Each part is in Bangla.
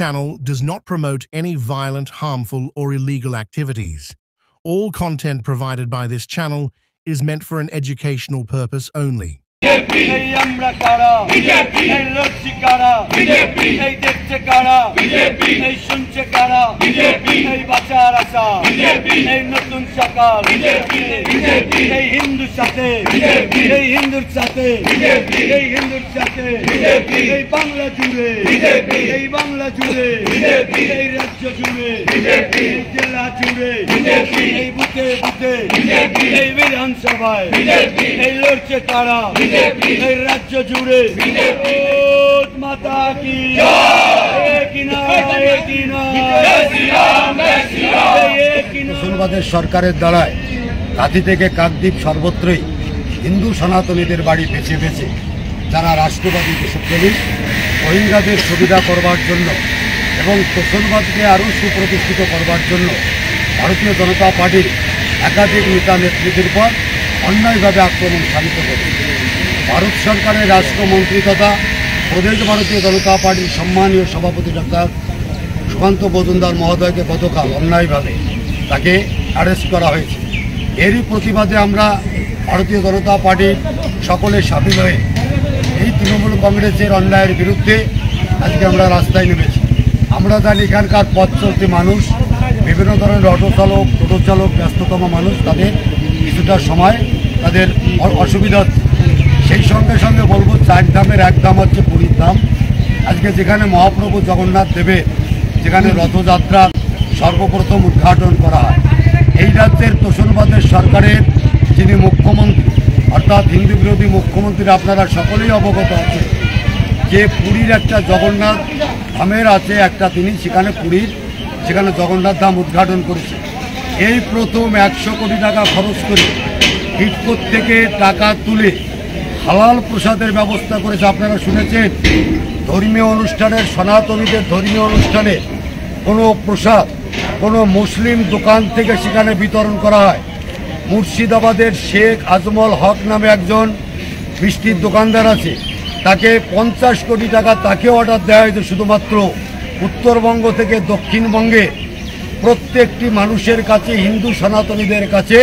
channel does not promote any violent, harmful, or illegal activities. All content provided by this channel is meant for an educational purpose only. राज्य जुड़े माता की মুসলমানদের সরকারের দ্বারায় কাঁথি থেকে কাকদ্বীপ সর্বত্রই হিন্দু সনাতনীদের বাড়ি বেছে বেছে যারা রাষ্ট্রবাদী দেশপ্রেমী রোহিঙ্গাদের সুবিধা করবার জন্য এবং তোষণবাদকে আরও সুপ্রতিষ্ঠিত করবার জন্য ভারতীয় জনতা পার্টির একাধিক নেতা নেতৃত্বের পর অন্যায়ভাবে আক্রমণ সাধিত করে ভারত সরকারের রাষ্ট্রমন্ত্রী তথা প্রদেশ ভারতীয় জনতা পার্টির সম্মানীয় সভাপতি ডক্টর সুকান্ত মজুমদার মহোদয়কে গতকাল অন্যায়ভাবে তাকে অ্যারেস্ট করা হয়েছে। এরই প্রতিবাদে আমরা ভারতীয় জনতা পার্টির সকলে সামিল হয়ে এই তৃণমূল কংগ্রেসের অন্যায়ের বিরুদ্ধে আজকে আমরা রাস্তায় নেমেছি। আমরা জানি এখানকার পথ চলতি মানুষ, বিভিন্ন ধরনের অটো চালক, টোটো চালক, ব্যস্ততম মানুষ, তাদের কিছুটা সময় তাদের অসুবিধা হচ্ছে। সেই সঙ্গে সঙ্গে বলবো, 4 ধামের এক ধাম হচ্ছে পুরীর ধাম। আজকে যেখানে মহাপ্রভু জগন্নাথ দেবের যেখানে রথযাত্রা সর্বপ্রথম উদ্ঘাটন করা হয়, এই রাজ্যের তোষণবাদের সরকারের যিনি মুখ্যমন্ত্রী অর্থাৎ হিন্দু বিরোধী মুখ্যমন্ত্রী, আপনারা সকলেই অবগত আছে যে পুরীর একটা জগন্নাথ ধামের আছে একটা, তিনি সেখানে জগন্নাথ ধাম উদ্ঘাটন করেছে। এই প্রথম 100 কোটি টাকা খরচ করে হিটকোট থেকে টাকা তুলে হালাল প্রসাদের ব্যবস্থা করেছে। আপনারা শুনেছেন ধর্মীয় অনুষ্ঠানের, সনাতনীদের ধর্মীয় অনুষ্ঠানে কোনো প্রসাদ কোনো মুসলিম দোকান থেকে সেখানে বিতরণ করা হয়। মুর্শিদাবাদের শেখ আজমল হক নামে একজন মিষ্টির দোকানদার আছে, তাকে 50 কোটি টাকা তাকে অর্ডার দেওয়া হয়েছে শুধুমাত্র উত্তরবঙ্গ থেকে দক্ষিণবঙ্গে প্রত্যেকটি মানুষের কাছে, হিন্দু সনাতনীদের কাছে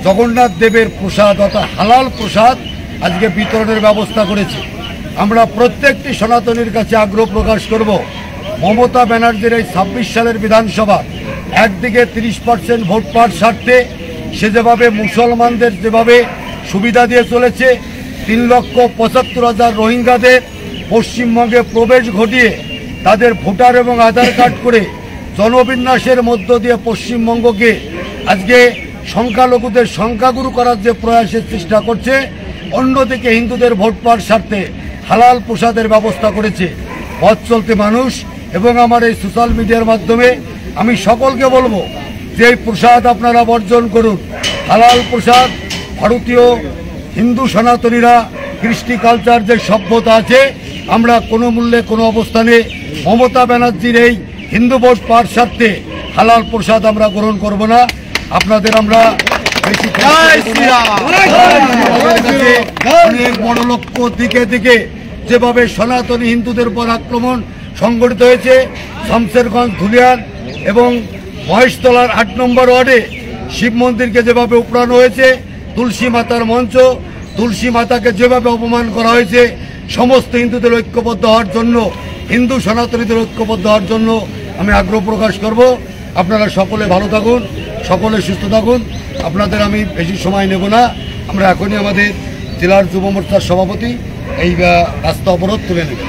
জগন্নাথ দেবের প্রসাদ অর্থাৎ হালাল প্রসাদ আজকে বিতরণের ব্যবস্থা করেছে। আমরা প্রত্যেকটি সনাতনীর কাছে আগ্রহ প্রকাশ করব, মমতা ব্যানার্জির এই 26 সালের বিধানসভা একদিকে 30% ভোট পাওয়ার স্বার্থে সে যেভাবে মুসলমানদের যেভাবে সুবিধা দিয়ে চলেছে, 3,75,000 রোহিঙ্গাদের পশ্চিমবঙ্গে প্রবেশ ঘটিয়ে তাদের ভোটার এবং আধার কার্ড করে জনবিন্যাসের মধ্য দিয়ে পশ্চিমবঙ্গকে আজকে সংখ্যালঘুদের সংখ্যাগুরু করার যে প্রয়াসের চেষ্টা করছে, অন্যদিকে হিন্দুদের ভোট পাওয়ার স্বার্থে হালাল প্রসাদের ব্যবস্থা করেছে। পথ চলতে মানুষ এবং আমার এই সোশ্যাল মিডিয়ার মাধ্যমে আমি সকলকে বলবো যে এই প্রসাদ আপনারা বর্জন করুন। হালাল প্রসাদ ভারতীয় হিন্দু সনাতনীরা কৃষ্টি কালচার যে সভ্যতা আছে, আমরা কোনো মূল্যে কোনো অবস্থানে মমতা ব্যানার্জির এই হিন্দু ভোট পাওয়ার স্বার্থে হালাল প্রসাদ আমরা গ্রহণ করব না। আপনাদের আমরা অনেক বড় লক্ষ্য দিকে দিকে যেভাবে সনাতনী হিন্দুদের উপর আক্রমণ সংঘটিত হয়েছে, শামসেরগঞ্জ, ধুলিয়ান এবং মহেশতলার 8 নম্বর ওয়ার্ডে শিব মন্দিরকে যেভাবে উপড়ানো হয়েছে, তুলসী মাতার মঞ্চ, তুলসী মাতাকে যেভাবে অপমান করা হয়েছে, সমস্ত হিন্দুদের ঐক্যবদ্ধ হওয়ার জন্য, হিন্দু সনাতনীদের ঐক্যবদ্ধ হওয়ার জন্য আমি আগ্রহ প্রকাশ করব। আপনারা সকলে ভালো থাকুন, সকলে সুস্থ থাকুন। আপনাদের আমি বেশি সময় নেব না। আমরা এখনই আমাদের জেলার যুব মোর্চার সভাপতি এই রাস্তা অবরোধ তুলে নেব।